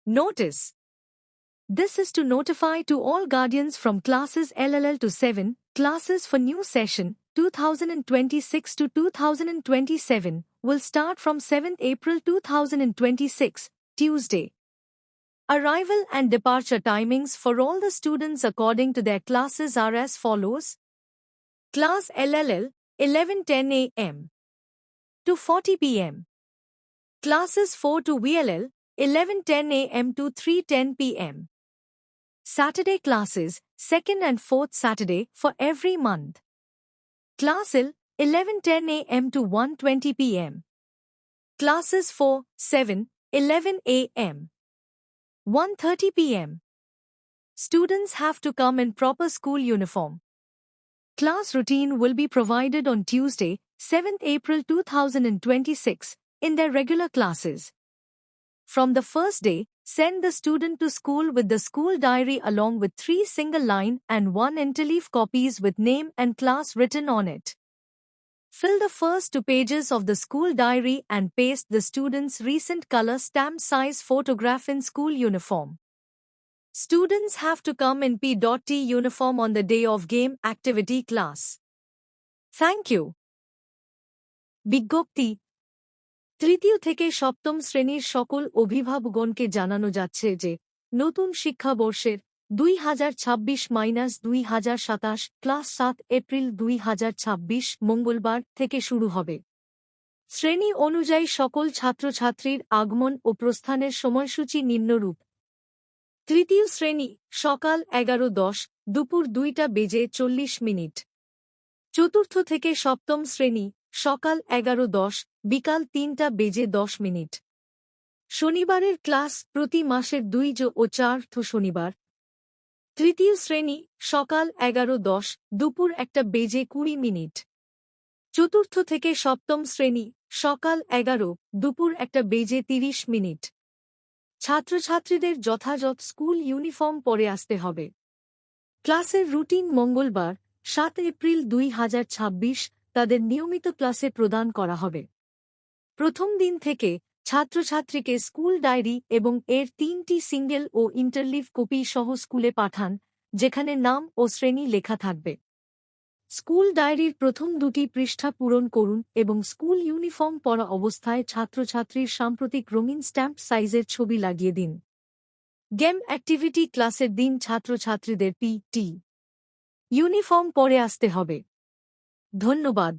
Notice. This is to notify to all guardians from classes LLL to 7, classes for new session 2026 to 2027 will start from 7th April 2026, Tuesday. Arrival and departure timings for all the students according to their classes are as follows. Class LLL, 11:10 a.m. to 4:00 p.m. Classes 4 to VLL, 11:10 a.m. to 3:10 p.m. Saturday classes, 2nd and 4th Saturday for every month. Class L, 11:10 a.m. to 1:20 p.m. Classes 4, 7, 11 a.m. 1:30 p.m. Students have to come in proper school uniform. Class routine will be provided on Tuesday, 7th April 2026, in their regular classes. From the first day, send the student to school with the school diary along with 3 single-line and 1 interleaf copies with name and class written on it. Fill the first 2 pages of the school diary and paste the student's recent color stamp size photograph in school uniform. Students have to come in P.T uniform on the day of game activity class. Thank you. বিজ্ঞপ্তি তৃতীয় থেকে সপ্তম শ্রেণীর সকল অভিভাবকগণকে জানানো যাচ্ছে যে নতুন শিক্ষাবর্ষের 2026-2027 ক্লাস 7 এপ্রিল 2026 মঙ্গলবার থেকে শুরু হবে। শ্রেণী অনুযায়ী সকল ছাত্রছাত্রীর আগমন ও প্রস্থানের সময়সূচি নিম্নরূপ। তৃতীয় শ্রেণী সকাল 11:10 দুপুর 2:40 চতুর্থ থেকে সপ্তম শ্রেণী সকাল 11:10 বিকাল 3:10 শনিবারের ক্লাস প্রতি মাসের 2 ও 4 শনিবার। তৃতীয় শ্রেণী সকাল 11:10 দুপুর 1:20 চতুর্থ থেকে সপ্তম শ্রেণী সকাল 11 দুপুর 1:30 ছাত্রছাত্রীদের যথাযথ স্কুল ইউনিফর্ম পরে আসতে হবে। ক্লাসের রুটিন মঙ্গলবার 7 এপ্রিল 2026 তাদের নিয়মিত ক্লাসে প্রদান করা হবে। প্রথম দিন থেকে ছাত্রছাত্রীকে স্কুল ডায়েরি এবং এর 3টি সিঙ্গেল ও ইন্টারলিভ কপি সহ স্কুলে পাঠান, যেখানে নাম ও শ্রেণী লেখা থাকবে। স্কুল ডায়েরির প্রথম 2টি পৃষ্ঠা পূরণ করুন এবং স্কুল ইউনিফর্ম পরা অবস্থায় ছাত্রছাত্রীর সাম্প্রতিক রঙিন স্ট্যাম্প সাইজের ছবি লাগিয়ে দিন। গেম অ্যাক্টিভিটি ক্লাসের দিন ছাত্রছাত্রীদের P.T ইউনিফর্ম পরে আসতে হবে। ধন্যবাদ।